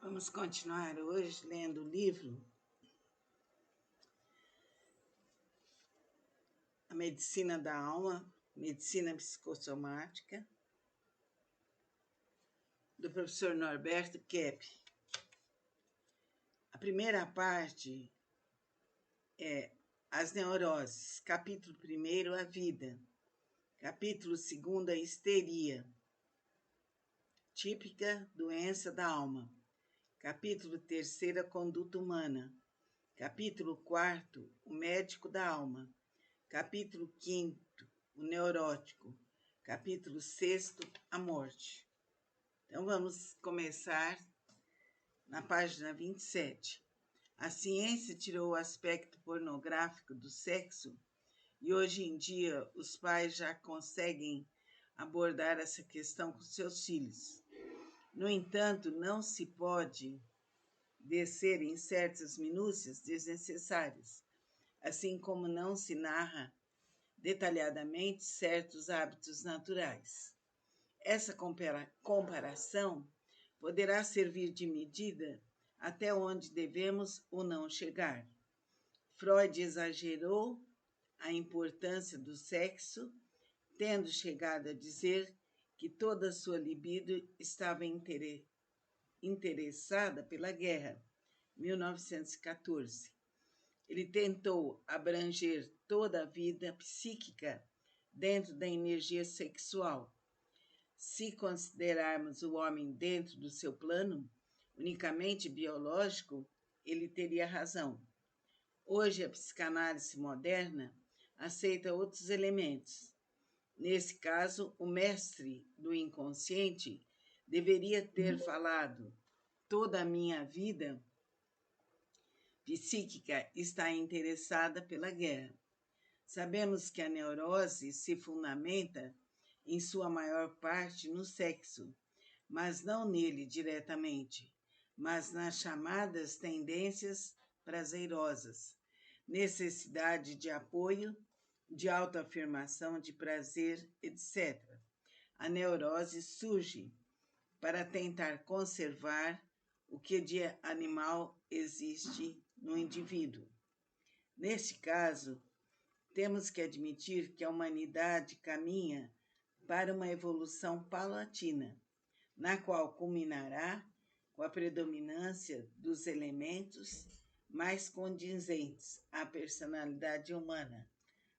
Vamos continuar hoje lendo o livro A Medicina da Alma, Medicina Psicossomática, do professor Norberto Kepp. A primeira parte é as neuroses, capítulo 1, a vida, capítulo 2, a histeria, típica doença da alma, capítulo 3, a conduta humana, capítulo 4, o médico da alma, capítulo 5, o neurótico, capítulo 6, a morte. Então vamos começar na página 27. A ciência tirou o aspecto pornográfico do sexo e hoje em dia os pais já conseguem abordar essa questão com seus filhos. No entanto, não se pode descer em certas minúcias desnecessárias, assim como não se narra detalhadamente certos hábitos naturais. Essa comparação poderá servir de medida até onde devemos ou não chegar. Freud exagerou a importância do sexo, tendo chegado a dizer que toda a sua libido estava interessada pela guerra, 1914. Ele tentou abranger toda a vida psíquica dentro da energia sexual. Se considerarmos o homem dentro do seu plano, unicamente biológico, ele teria razão. Hoje, a psicanálise moderna aceita outros elementos. Nesse caso, o mestre do inconsciente deveria ter falado: toda a minha vida psíquica está interessada pela guerra. Sabemos que a neurose se fundamenta, em sua maior parte, no sexo, mas não nele diretamente, mas nas chamadas tendências prazerosas, necessidade de apoio, de autoafirmação, de prazer, etc. A neurose surge para tentar conservar o que de animal existe no indivíduo. Neste caso, temos que admitir que a humanidade caminha para uma evolução paulatina, na qual culminará com a predominância dos elementos mais condizentes à personalidade humana,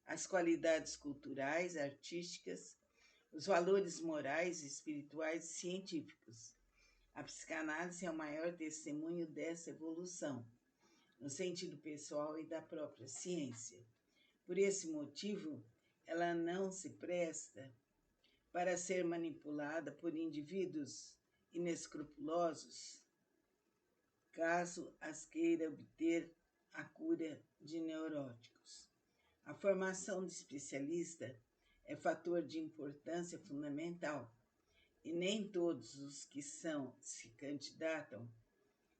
as qualidades culturais, artísticas, os valores morais, espirituais e científicos. A psicanálise é o maior testemunho dessa evolução, no sentido pessoal e da própria ciência. Por esse motivo, ela não se presta para ser manipulada por indivíduos inescrupulosos, caso as queira obter a cura de neuróticos. A formação de especialista é fator de importância fundamental, e nem todos os que se candidatam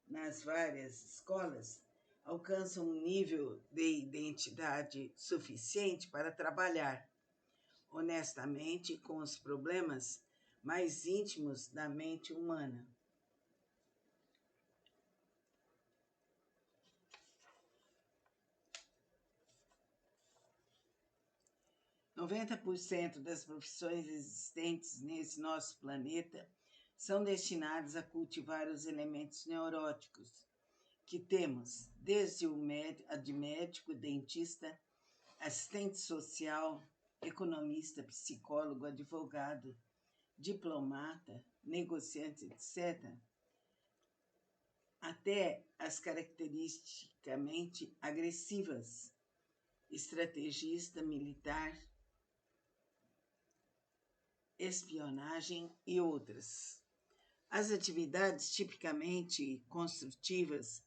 nas várias escolas alcançam um nível de identidade suficiente para trabalhar honestamente com os problemas mais íntimos da mente humana. – 90% das profissões existentes nesse nosso planeta são destinadas a cultivar os elementos neuróticos que temos, desde a de médico, dentista, assistente social, economista, psicólogo, advogado, diplomata, negociante, etc., até as caracteristicamente agressivas, estrategista, militar, espionagem e outras. As atividades tipicamente construtivas,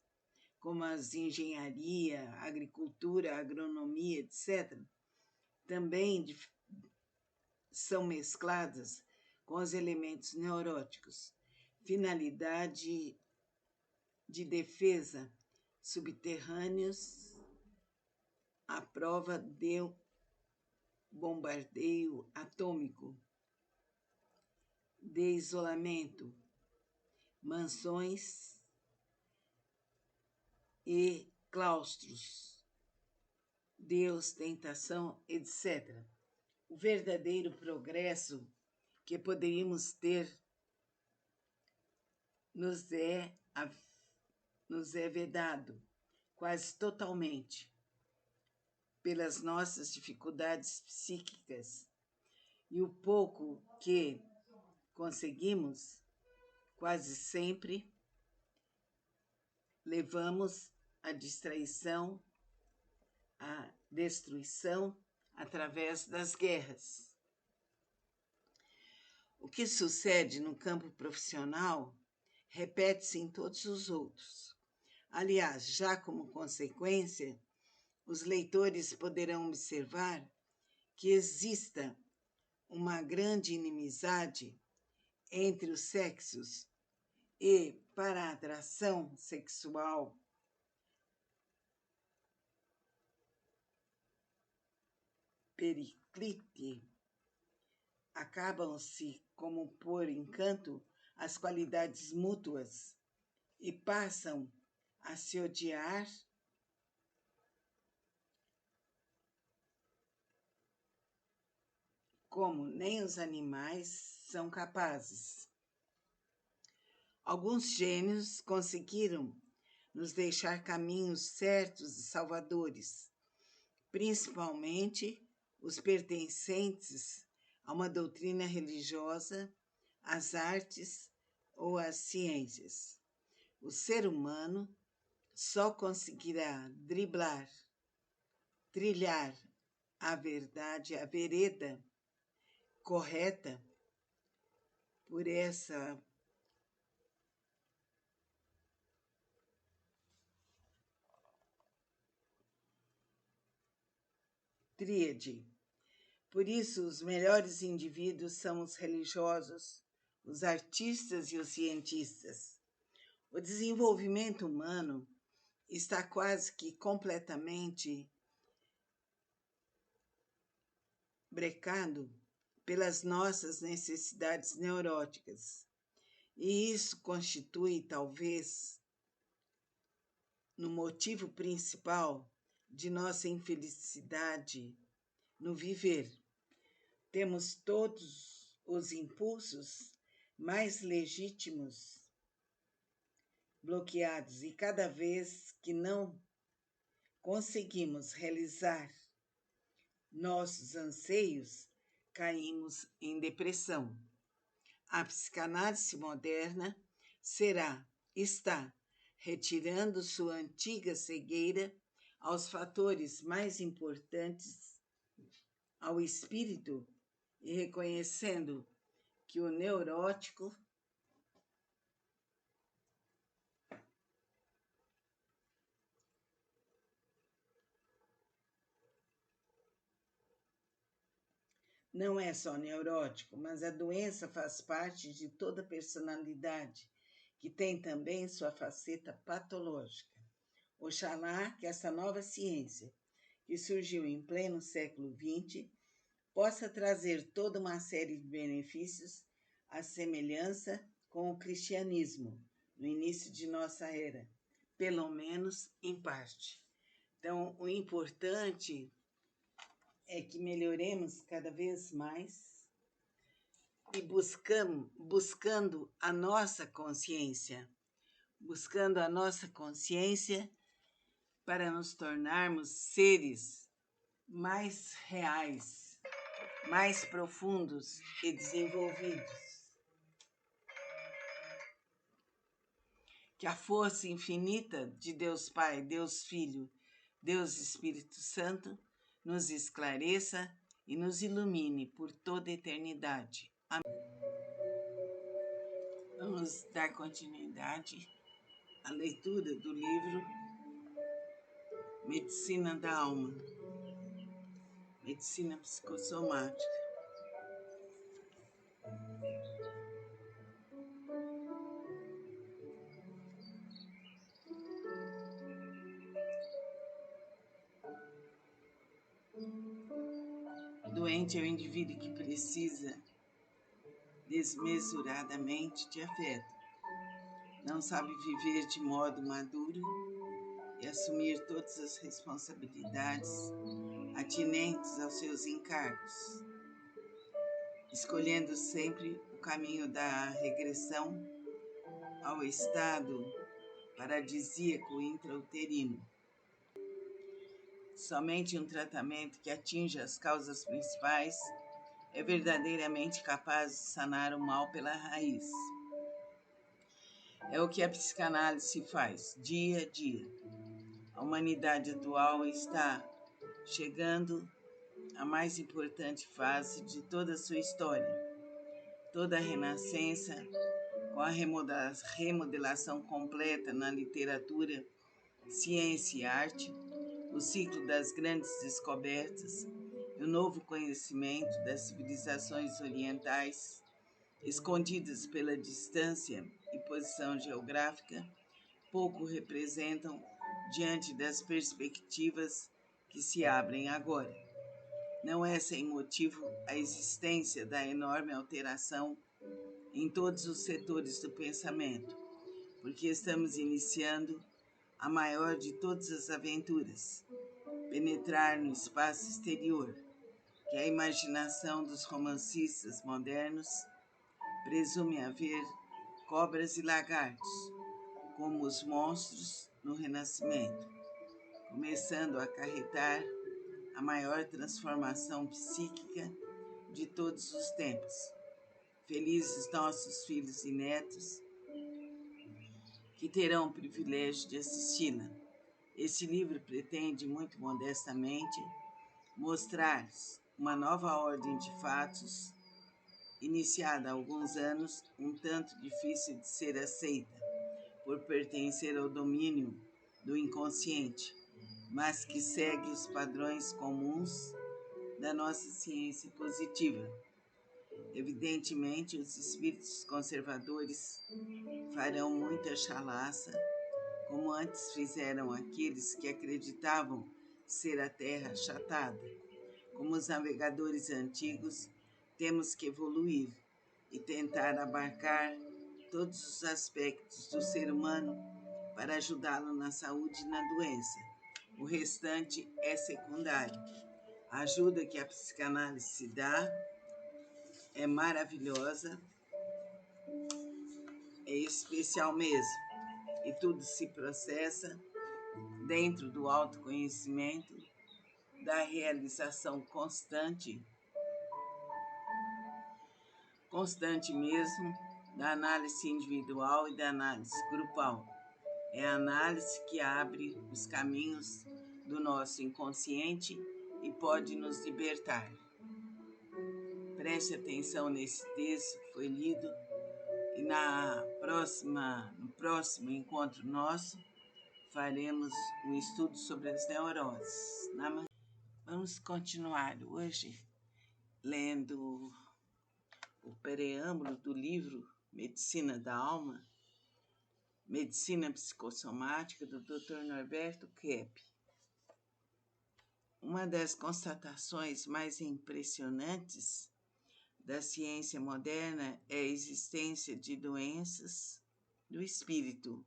como as engenharia, agricultura, agronomia, etc., também são mescladas com os elementos neuróticos, finalidade de defesa, subterrâneos, à prova de bombardeio atômico, de isolamento, mansões, e claustros, Deus, tentação, etc. O verdadeiro progresso que poderíamos ter nos é vedado quase totalmente pelas nossas dificuldades psíquicas, e o pouco que conseguimos, quase sempre levamos à distraição, à destruição através das guerras. O que sucede no campo profissional repete-se em todos os outros. Aliás, já como consequência, os leitores poderão observar que exista uma grande inimizade entre os sexos e, para a atração sexual, periclite, acabam-se como por encanto as qualidades mútuas e passam a se odiar como nem os animais são capazes. Alguns gênios conseguiram nos deixar caminhos certos e salvadores, principalmente os pertencentes a uma doutrina religiosa, às artes ou às ciências. O ser humano só conseguirá trilhar a verdade, a vereda correta, por essa tríade. Por isso, os melhores indivíduos são os religiosos, os artistas e os cientistas. O desenvolvimento humano está quase que completamente brecado pelas nossas necessidades neuróticas. E isso constitui, talvez, no motivo principal de nossa infelicidade no viver. Temos todos os impulsos mais legítimos bloqueados, e cada vez que não conseguimos realizar nossos anseios, caímos em depressão. A psicanálise moderna está retirando sua antiga cegueira aos fatores mais importantes ao espírito e reconhecendo que o neurótico não é só neurótico, mas a doença faz parte de toda personalidade, que tem também sua faceta patológica. Oxalá que essa nova ciência, que surgiu em pleno século XX, possa trazer toda uma série de benefícios à semelhança com o cristianismo, no início de nossa era, pelo menos em parte. Então, o importante é que melhoremos cada vez mais e buscando a nossa consciência, para nos tornarmos seres mais reais, mais profundos e desenvolvidos. Que a força infinita de Deus Pai, Deus Filho, Deus Espírito Santo nos esclareça e nos ilumine por toda a eternidade. Amém. Vamos dar continuidade à leitura do livro Medicina da Alma, Medicina Psicossomática. Doente é o indivíduo que precisa desmesuradamente de afeto, não sabe viver de modo maduro e assumir todas as responsabilidades atinentes aos seus encargos, escolhendo sempre o caminho da regressão ao estado paradisíaco intrauterino. Somente um tratamento que atinja as causas principais é verdadeiramente capaz de sanar o mal pela raiz. É o que a psicanálise faz dia a dia. A humanidade atual está chegando à mais importante fase de toda a sua história. Toda a renascença, com a remodelação completa na literatura, ciência e arte, o ciclo das grandes descobertas e o novo conhecimento das civilizações orientais, escondidas pela distância e posição geográfica, pouco representam diante das perspectivas que se abrem agora. Não é sem motivo a existência da enorme alteração em todos os setores do pensamento, porque estamos iniciando a maior de todas as aventuras, penetrar no espaço exterior, que a imaginação dos romancistas modernos presume haver cobras e lagartos, como os monstros no Renascimento, começando a acarretar a maior transformação psíquica de todos os tempos. Felizes nossos filhos e netos que terão o privilégio de assisti-la. Esse livro pretende, muito modestamente, mostrar uma nova ordem de fatos, iniciada há alguns anos, um tanto difícil de ser aceita, por pertencer ao domínio do inconsciente, mas que segue os padrões comuns da nossa ciência positiva. Evidentemente, os espíritos conservadores farão muita chalaça, como antes fizeram aqueles que acreditavam ser a Terra achatada. Como os navegadores antigos, temos que evoluir e tentar abarcar todos os aspectos do ser humano para ajudá-lo na saúde e na doença. O restante é secundário. A ajuda que a psicanálise dá é maravilhosa, é especial mesmo, e tudo se processa dentro do autoconhecimento, da realização constante mesmo, da análise individual e da análise grupal. É a análise que abre os caminhos do nosso inconsciente e pode nos libertar. Preste atenção nesse texto que foi lido e no próximo encontro nosso faremos um estudo sobre as neuroses. Vamos continuar hoje lendo o preâmbulo do livro Medicina da Alma, Medicina Psicossomática, do Dr. Norberto Kepp. Uma das constatações mais impressionantes da ciência moderna é a existência de doenças do espírito,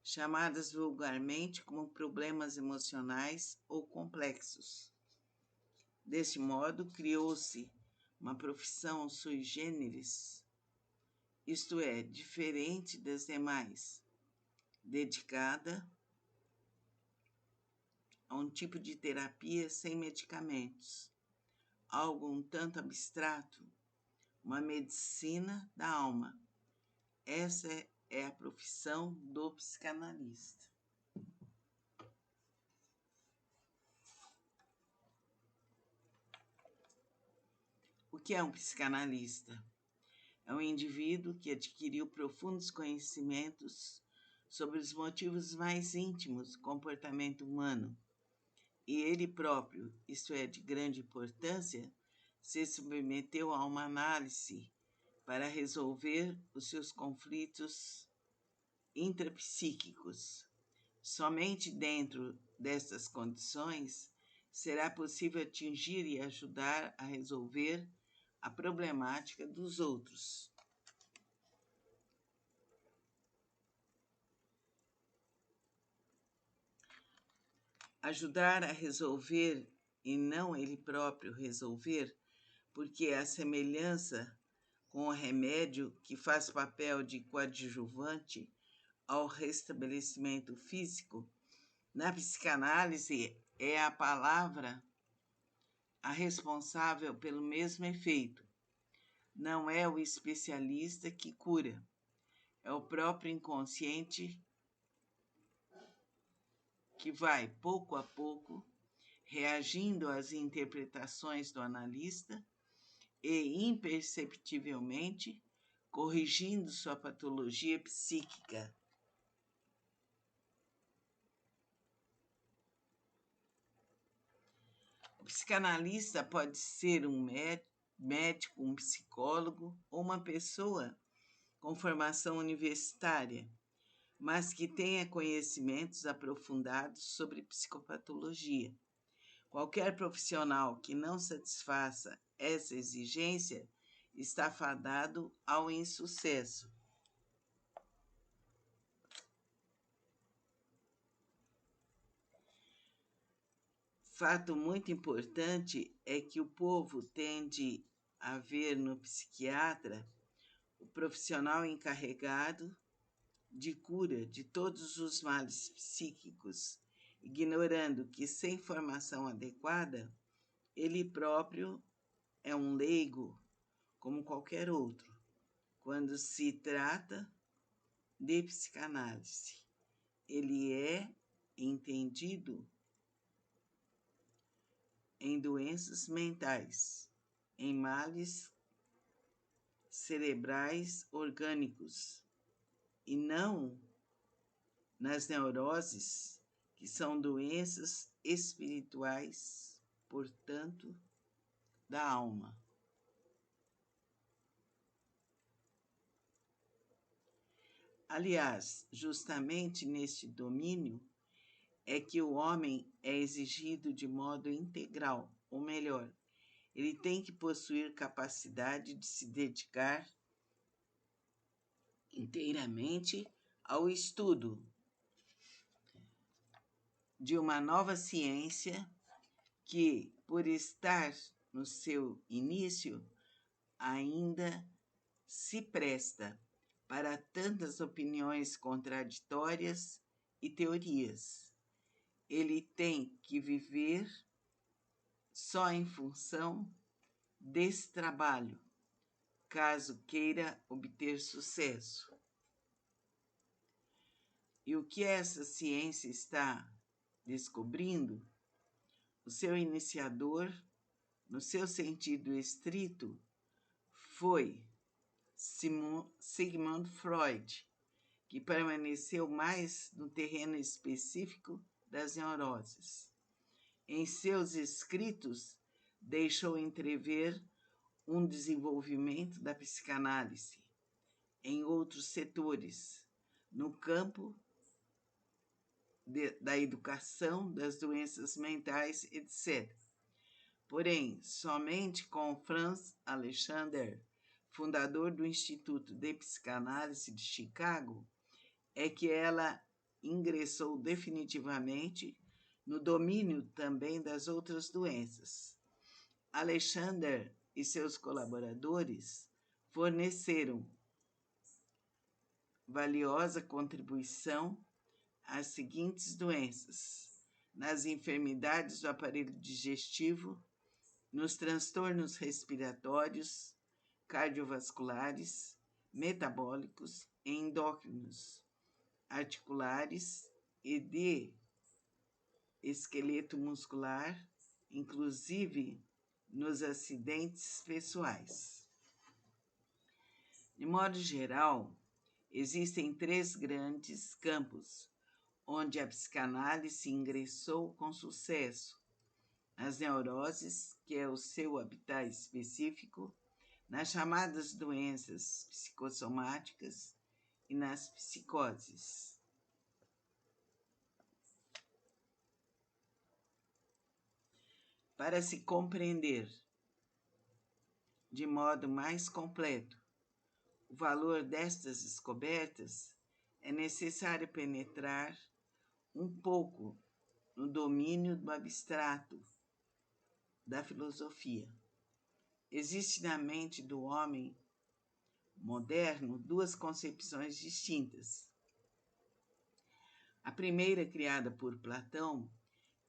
chamadas vulgarmente como problemas emocionais ou complexos. Desse modo, criou-se uma profissão sui generis, isto é, diferente das demais, dedicada a um tipo de terapia sem medicamentos, algo um tanto abstrato, uma medicina da alma. Essa é a profissão do psicanalista. O que é um psicanalista? É um indivíduo que adquiriu profundos conhecimentos sobre os motivos mais íntimos do comportamento humano, e ele próprio, isto é, de grande importância, se submeteu a uma análise para resolver os seus conflitos intrapsíquicos. Somente dentro destas condições será possível atingir e ajudar a resolver a problemática dos outros. ajudar a resolver e não ele próprio resolver, porque a semelhança com o remédio que faz papel de coadjuvante ao restabelecimento físico, na psicanálise é a palavra a responsável pelo mesmo efeito. Não é o especialista que cura, é o próprio inconsciente que vai, pouco a pouco, reagindo às interpretações do analista e, imperceptivelmente, corrigindo sua patologia psíquica. O psicanalista pode ser um médico, um psicólogo ou uma pessoa com formação universitária, mas que tenha conhecimentos aprofundados sobre psicopatologia. Qualquer profissional que não satisfaça essa exigência está fadado ao insucesso. Fato muito importante é que o povo tende a ver no psiquiatra o profissional encarregado de cura de todos os males psíquicos, ignorando que, sem formação adequada, ele próprio é um leigo como qualquer outro, quando se trata de psicanálise. Ele é entendido em doenças mentais, em males cerebrais orgânicos, e não nas neuroses, que são doenças espirituais, portanto, da alma. Aliás, justamente neste domínio é que o homem é exigido de modo integral, ou melhor, ele tem que possuir capacidade de se dedicar inteiramente ao estudo de uma nova ciência que, por estar no seu início, ainda se presta para tantas opiniões contraditórias e teorias. Ele tem que viver só em função desse trabalho, caso queira obter sucesso. E o que essa ciência está descobrindo, o seu iniciador, no seu sentido estrito, foi Sigmund Freud, que permaneceu mais no terreno específico das neuroses. Em seus escritos, deixou entrever um desenvolvimento da psicanálise em outros setores, no campo da educação, das doenças mentais, etc. Porém, somente com Franz Alexander, fundador do Instituto de Psicanálise de Chicago, é que ela ingressou definitivamente no domínio também das outras doenças. Alexander e seus colaboradores forneceram valiosa contribuição às seguintes doenças: nas enfermidades do aparelho digestivo, nos transtornos respiratórios, cardiovasculares, metabólicos e endócrinos, articulares e de esqueleto muscular, inclusive nos acidentes pessoais. De modo geral, existem 3 grandes campos onde a psicanálise ingressou com sucesso: nas neuroses, que é o seu habitat específico, nas chamadas doenças psicossomáticas e nas psicoses. Para se compreender de modo mais completo o valor destas descobertas, é necessário penetrar um pouco no domínio do abstrato, da filosofia. Existe na mente do homem moderno duas concepções distintas. A primeira, criada por Platão,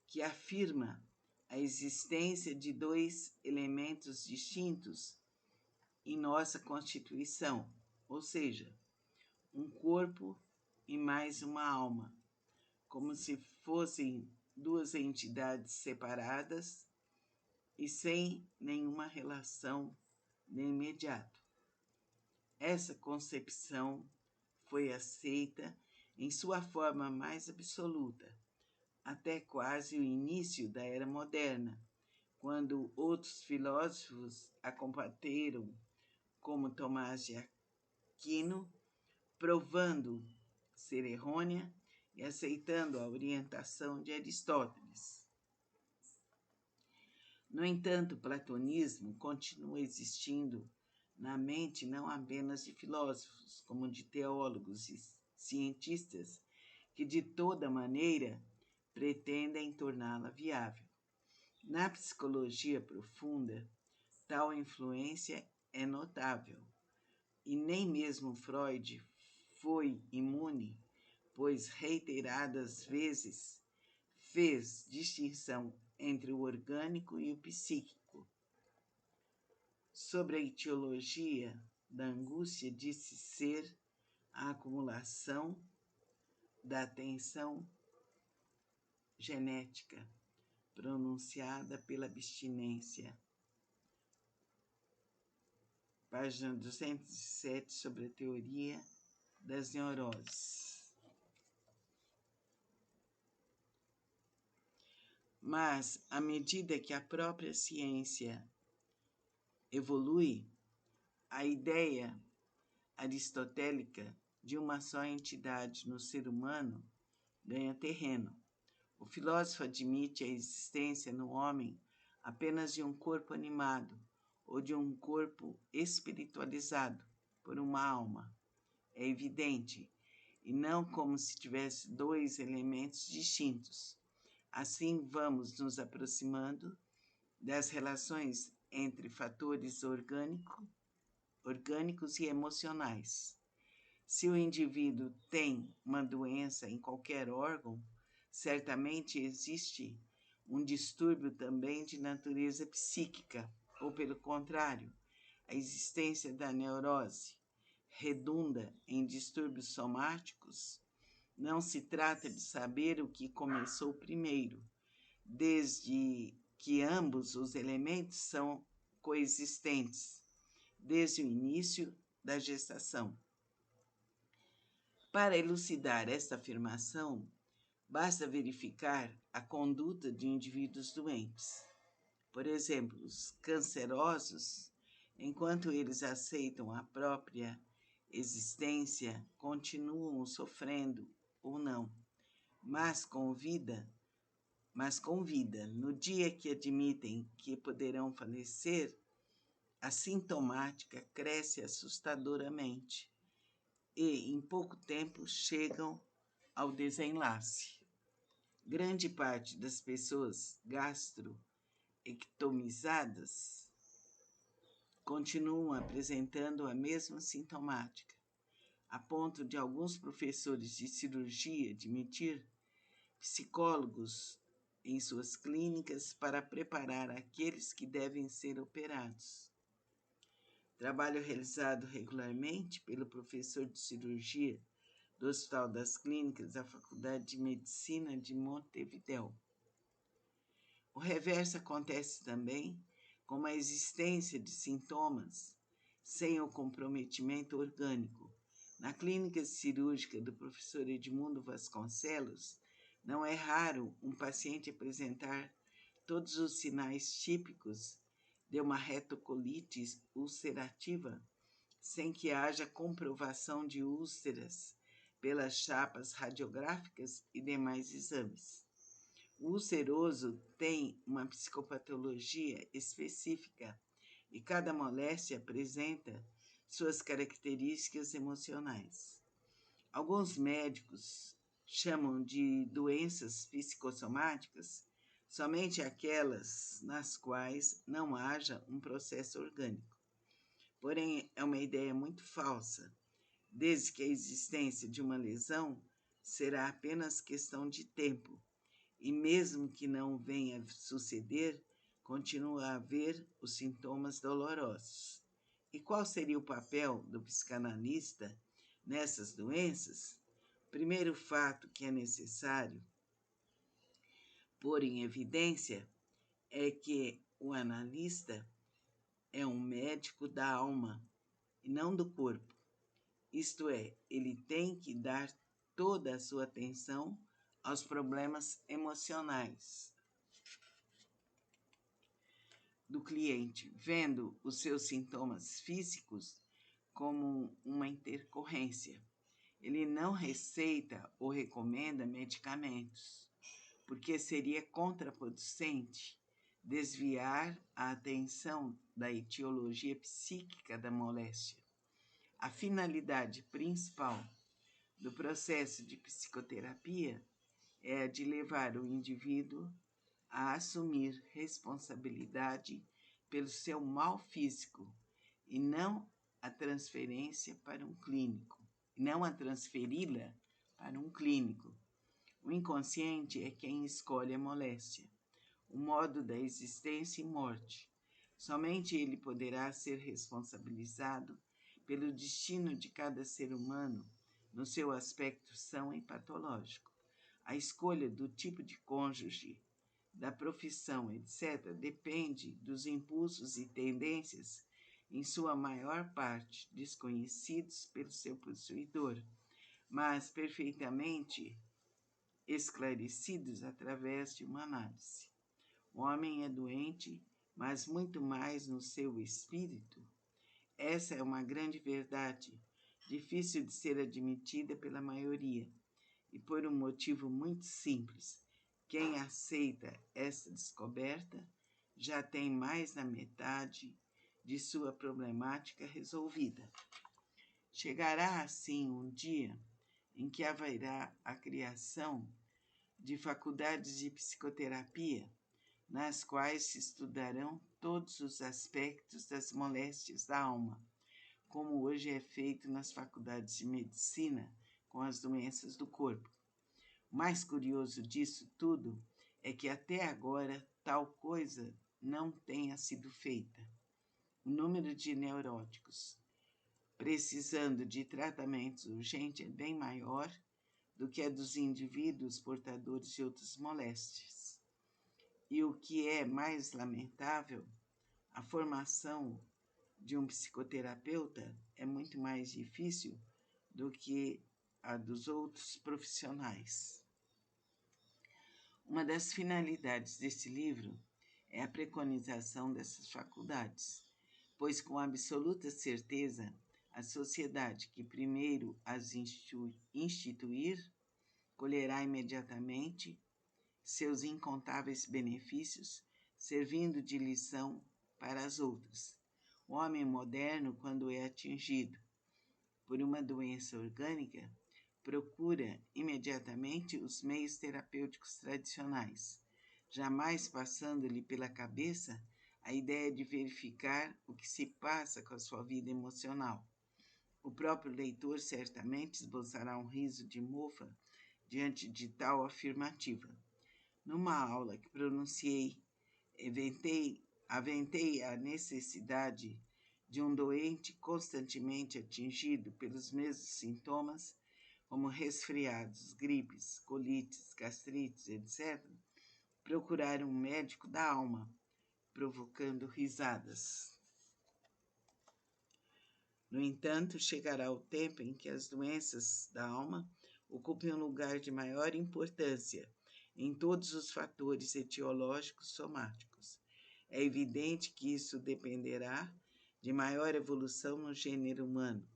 que afirma a existência de dois elementos distintos em nossa constituição, ou seja, um corpo e mais uma alma, como se fossem duas entidades separadas e sem nenhuma relação de imediato. Essa concepção foi aceita em sua forma mais absoluta, até quase o início da Era Moderna, quando outros filósofos a combateram, como Tomás de Aquino, provando ser errônea e aceitando a orientação de Aristóteles. No entanto, o platonismo continua existindo na mente não apenas de filósofos, como de teólogos e cientistas, que de toda maneira pretendem torná-la viável. Na psicologia profunda, tal influência é notável, e nem mesmo Freud foi imune, pois reiteradas vezes fez distinção entre o orgânico e o psíquico. Sobre a etiologia da angústia, disse ser a acumulação da tensão genética pronunciada pela abstinência. Página 207, sobre a teoria das neuroses. Mas, à medida que a própria ciência evolui, a ideia aristotélica de uma só entidade no ser humano ganha terreno. O filósofo admite a existência no homem apenas de um corpo animado ou de um corpo espiritualizado por uma alma. É evidente, e não como se tivesse dois elementos distintos. Assim, vamos nos aproximando das relações entre fatores orgânicos e emocionais. Se o indivíduo tem uma doença em qualquer órgão, certamente existe um distúrbio também de natureza psíquica, ou pelo contrário, a existência da neurose redunda em distúrbios somáticos. Não se trata de saber o que começou primeiro, desde que ambos os elementos são coexistentes, desde o início da gestação. Para elucidar esta afirmação, basta verificar a conduta de indivíduos doentes. Por exemplo, os cancerosos, enquanto eles aceitam a própria existência, continuam sofrendo ou não, mas com vida, no dia que admitem que poderão falecer, a sintomática cresce assustadoramente e, em pouco tempo, chegam ao desenlace. Grande parte das pessoas gastroectomizadas continuam apresentando a mesma sintomática, a ponto de alguns professores de cirurgia admitir psicólogos em suas clínicas para preparar aqueles que devem ser operados. Trabalho realizado regularmente pelo professor de cirurgia do Hospital das Clínicas da Faculdade de Medicina de Montevideo. O reverso acontece também com a existência de sintomas sem o comprometimento orgânico. Na clínica cirúrgica do professor Edmundo Vasconcelos, não é raro um paciente apresentar todos os sinais típicos de uma retocolite ulcerativa, sem que haja comprovação de úlceras pelas chapas radiográficas e demais exames. O ulceroso tem uma psicopatologia específica e cada moléstia apresenta suas características emocionais. Alguns médicos chamam de doenças psicossomáticas somente aquelas nas quais não haja um processo orgânico. Porém, é uma ideia muito falsa, desde que a existência de uma lesão será apenas questão de tempo, e mesmo que não venha a suceder, continua a haver os sintomas dolorosos. E qual seria o papel do psicanalista nessas doenças? O primeiro fato que é necessário pôr em evidência é que o analista é um médico da alma e não do corpo. Isto é, ele tem que dar toda a sua atenção aos problemas emocionais do cliente, vendo os seus sintomas físicos como uma intercorrência. Ele não receita ou recomenda medicamentos, porque seria contraproducente desviar a atenção da etiologia psíquica da moléstia. A finalidade principal do processo de psicoterapia é a de levar o indivíduo a assumir responsabilidade pelo seu mal físico e não a transferência para um clínico, não a transferi-la para um clínico. O inconsciente é quem escolhe a moléstia, o modo da existência e morte. Somente ele poderá ser responsabilizado pelo destino de cada ser humano no seu aspecto são e patológico. A escolha do tipo de cônjuge, da profissão, etc., depende dos impulsos e tendências, em sua maior parte desconhecidos pelo seu possuidor, mas perfeitamente esclarecidos através de uma análise. O homem é doente, mas muito mais no seu espírito. Essa é uma grande verdade, difícil de ser admitida pela maioria, e por um motivo muito simples. Quem aceita essa descoberta já tem mais da metade de sua problemática resolvida. Chegará assim um dia em que haverá a criação de faculdades de psicoterapia, nas quais se estudarão todos os aspectos das moléstias da alma, como hoje é feito nas faculdades de medicina com as doenças do corpo. O mais curioso disso tudo é que até agora tal coisa não tenha sido feita. O número de neuróticos precisando de tratamentos urgentes é bem maior do que a dos indivíduos portadores de outras moléstias. E o que é mais lamentável, a formação de um psicoterapeuta é muito mais difícil do que a dos outros profissionais. Uma das finalidades desse livro é a preconização dessas faculdades, pois com absoluta certeza a sociedade que primeiro as instituir colherá imediatamente seus incontáveis benefícios, servindo de lição para as outras. O homem moderno, quando é atingido por uma doença orgânica, procura imediatamente os meios terapêuticos tradicionais, jamais passando-lhe pela cabeça a ideia de verificar o que se passa com a sua vida emocional. O próprio leitor certamente esboçará um riso de mofa diante de tal afirmativa. Numa aula que pronunciei, aventei a necessidade de um doente constantemente atingido pelos mesmos sintomas, como resfriados, gripes, colites, gastrites, etc., procurar um médico da alma, provocando risadas. No entanto, chegará o tempo em que as doenças da alma ocupem um lugar de maior importância em todos os fatores etiológicos somáticos. É evidente que isso dependerá de maior evolução no gênero humano,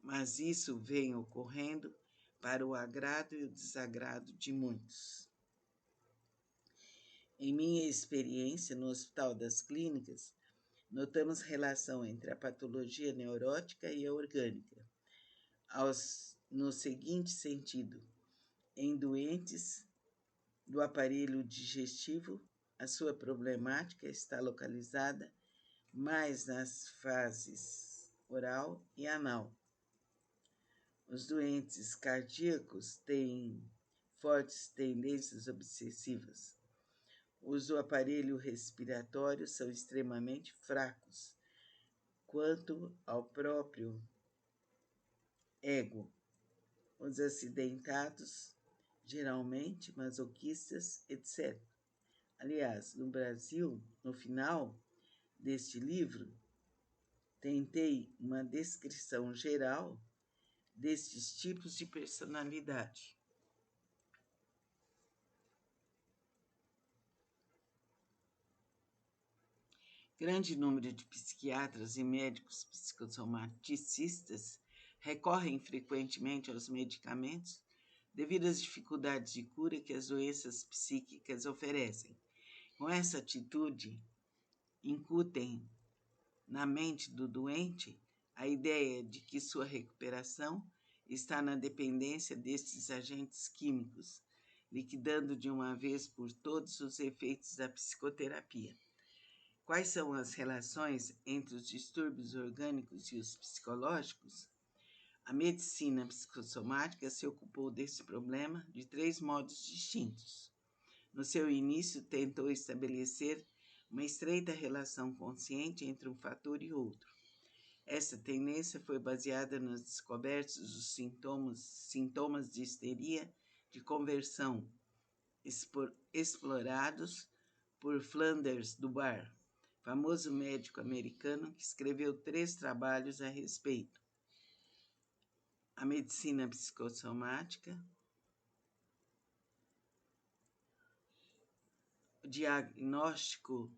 mas isso vem ocorrendo para o agrado e o desagrado de muitos. Em minha experiência no Hospital das Clínicas, notamos relação entre a patologia neurótica e a orgânica, no seguinte sentido: Em doentes do aparelho digestivo, a sua problemática está localizada mais nas fases oral e anal. Os doentes cardíacos têm fortes tendências obsessivas. Os do aparelho respiratório são extremamente fracos quanto ao próprio ego. Os acidentados, geralmente masoquistas, etc. Aliás, no Brasil, no final deste livro, tentei uma descrição geral destes tipos de personalidade. Grande número de psiquiatras e médicos psicossomaticistas recorrem frequentemente aos medicamentos devido às dificuldades de cura que as doenças psíquicas oferecem. Com essa atitude, incutem na mente do doente a ideia de que sua recuperação está na dependência destes agentes químicos, liquidando de uma vez por todas os efeitos da psicoterapia. Quais são as relações entre os distúrbios orgânicos e os psicológicos? A medicina psicossomática se ocupou desse problema de 3 modos distintos. No seu início, tentou estabelecer uma estreita relação consciente entre um fator e outro. Essa tendência foi baseada nas descobertas dos sintomas de histeria de conversão, explorados por Flanders Dubar, famoso médico americano que escreveu 3 trabalhos a respeito: A Medicina Psicossomática, o Diagnóstico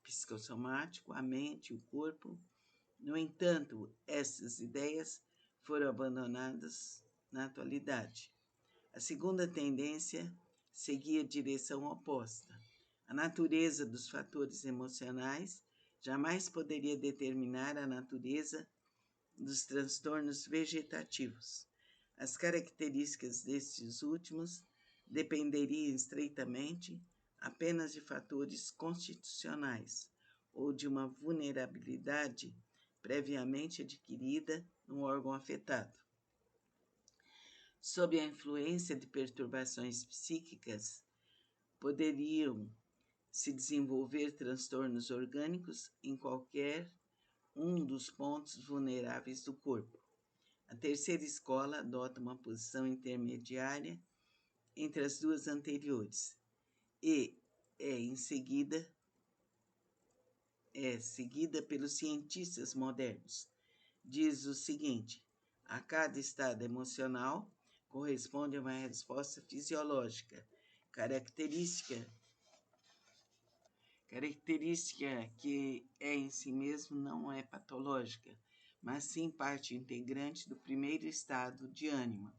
Psicossomático, a Mente e o Corpo. No entanto, essas ideias foram abandonadas na atualidade. A segunda tendência seguia a direção oposta. A natureza dos fatores emocionais jamais poderia determinar a natureza dos transtornos vegetativos. As características destes últimos dependeriam estreitamente apenas de fatores constitucionais ou de uma vulnerabilidade previamente adquirida no órgão afetado. Sob a influência de perturbações psíquicas, poderiam se desenvolver transtornos orgânicos em qualquer um dos pontos vulneráveis do corpo. A terceira escola adota uma posição intermediária entre as duas anteriores e é seguida pelos cientistas modernos. Diz o seguinte: a cada estado emocional corresponde a uma resposta fisiológica, característica que em si mesmo não é patológica, mas sim parte integrante do primeiro estado de ânimo.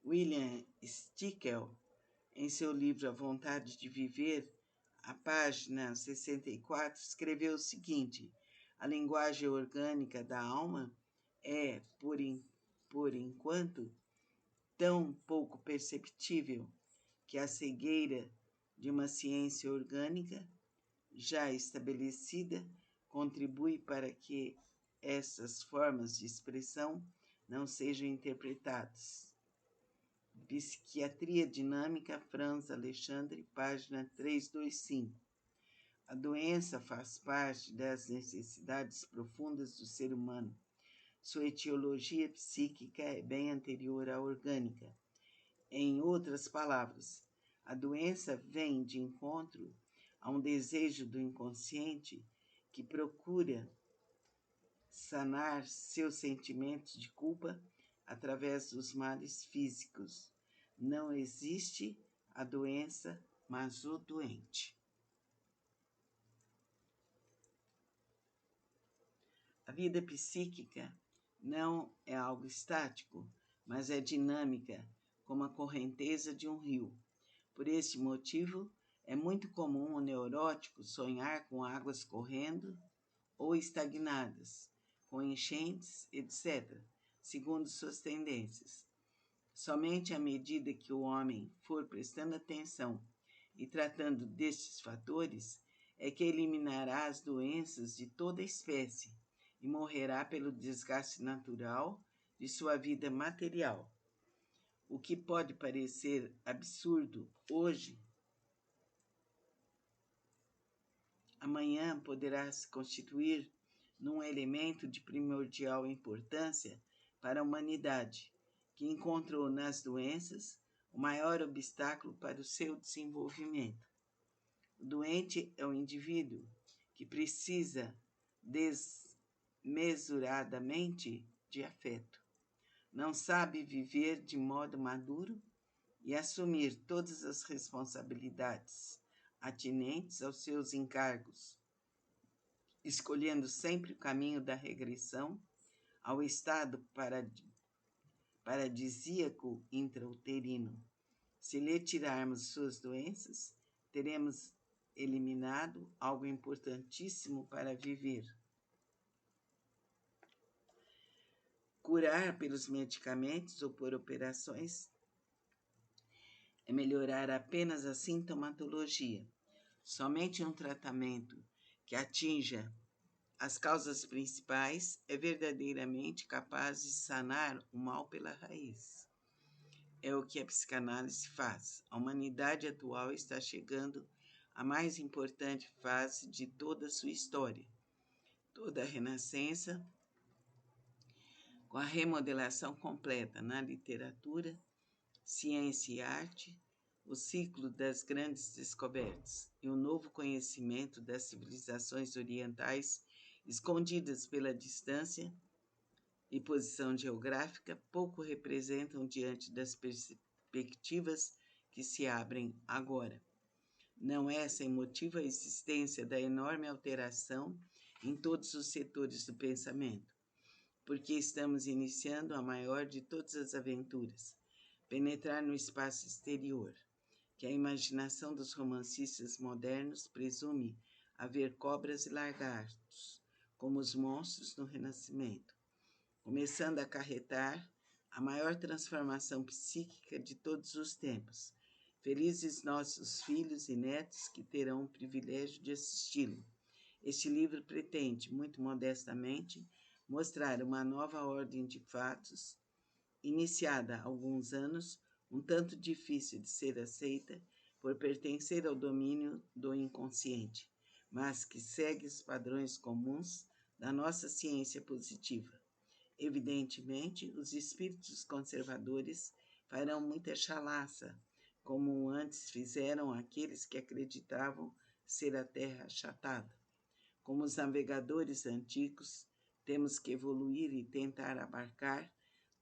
William Stickel, em seu livro A Vontade de Viver, a página 64, escreveu o seguinte: a linguagem orgânica da alma é, por enquanto, tão pouco perceptível que a cegueira de uma ciência orgânica já estabelecida contribui para que essas formas de expressão não sejam interpretadas. Psiquiatria Dinâmica, Franz Alexandre, página 325. A doença faz parte das necessidades profundas do ser humano. Sua etiologia psíquica é bem anterior à orgânica. Em outras palavras, a doença vem de encontro a um desejo do inconsciente que procura sanar seus sentimentos de culpa através dos males físicos. Não existe a doença, mas o doente. A vida psíquica não é algo estático, mas é dinâmica, como a correnteza de um rio. Por este motivo, é muito comum o neurótico sonhar com águas correndo ou estagnadas, com enchentes, etc., segundo suas tendências. Somente à medida que o homem for prestando atenção e tratando destes fatores, é que eliminará as doenças de toda espécie e morrerá pelo desgaste natural de sua vida material. O que pode parecer absurdo hoje, amanhã poderá se constituir num elemento de primordial importância para a humanidade, que encontrou nas doenças o maior obstáculo para o seu desenvolvimento. O doente é o indivíduo que precisa desmesuradamente de afeto. Não sabe viver de modo maduro e assumir todas as responsabilidades atinentes aos seus encargos, escolhendo sempre o caminho da regressão ao estado paradisíaco intrauterino. Se lhe tirarmos suas doenças, teremos eliminado algo importantíssimo para viver. Curar pelos medicamentos ou por operações é melhorar apenas a sintomatologia. Somente um tratamento que atinja as causas principais é verdadeiramente capaz de sanar o mal pela raiz. É o que a psicanálise faz. A humanidade atual está chegando à mais importante fase de toda a sua história. Toda a renascença, com a remodelação completa na literatura, ciência e arte, o ciclo das grandes descobertas e o novo conhecimento das civilizações orientais escondidas pela distância e posição geográfica pouco representam diante das perspectivas que se abrem agora. Não é sem motivo a existência da enorme alteração em todos os setores do pensamento, porque estamos iniciando a maior de todas as aventuras, penetrar no espaço exterior, que a imaginação dos romancistas modernos presume haver cobras e lagartos, como os monstros no Renascimento, começando a acarretar a maior transformação psíquica de todos os tempos. Felizes nossos filhos e netos que terão o privilégio de assisti-lo. Este livro pretende, muito modestamente, mostrar uma nova ordem de fatos, iniciada há alguns anos, um tanto difícil de ser aceita por pertencer ao domínio do inconsciente, mas que segue os padrões comuns da nossa ciência positiva. Evidentemente, os espíritos conservadores farão muita chalaça, como antes fizeram aqueles que acreditavam ser a terra achatada. Como os navegadores antigos, temos que evoluir e tentar abarcar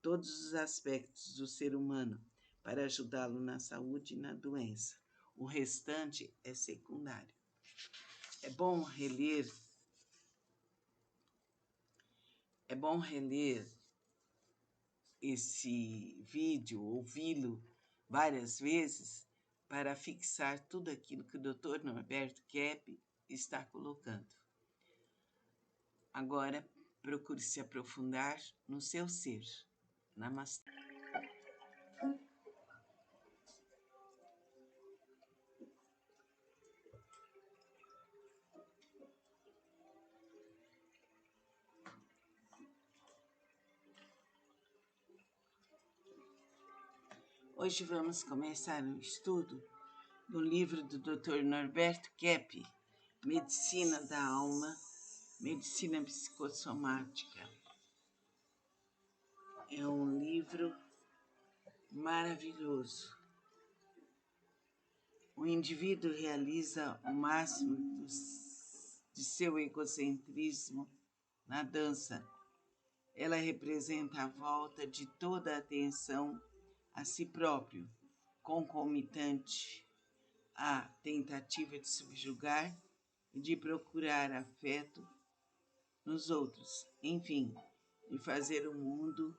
todos os aspectos do ser humano para ajudá-lo na saúde e na doença. O restante é secundário. É bom reler esse vídeo, ouvi-lo várias vezes para fixar tudo aquilo que o Dr. Norberto Kepp está colocando. Agora, procure se aprofundar no seu ser. Namastê. Hoje vamos começar um estudo do livro do Dr. Norberto Kepp, Medicina da Alma, Medicina Psicossomática. É um livro maravilhoso. O indivíduo realiza o máximo de seu egocentrismo na dança. Ela representa a volta de toda a atenção a si próprio, concomitante à tentativa de subjugar e de procurar afeto nos outros, enfim, de fazer o mundo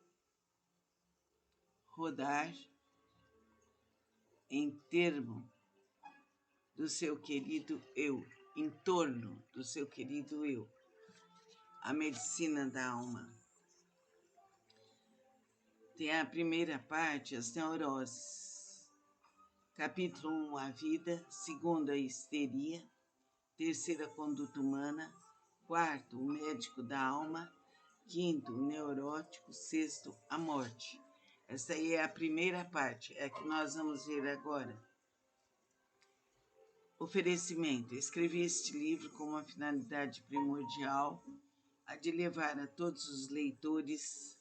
rodar em torno do seu querido eu. A medicina da alma tem a primeira parte, as neuroses. Capítulo 1, a vida. Segundo, a histeria. Terceiro, a conduta humana. Quarto, o médico da alma. Quinto, o neurótico. Sexto, a morte. Essa aí é a primeira parte, é a que nós vamos ver agora. Oferecimento. Escrevi este livro com uma finalidade primordial, a de levar a todos os leitores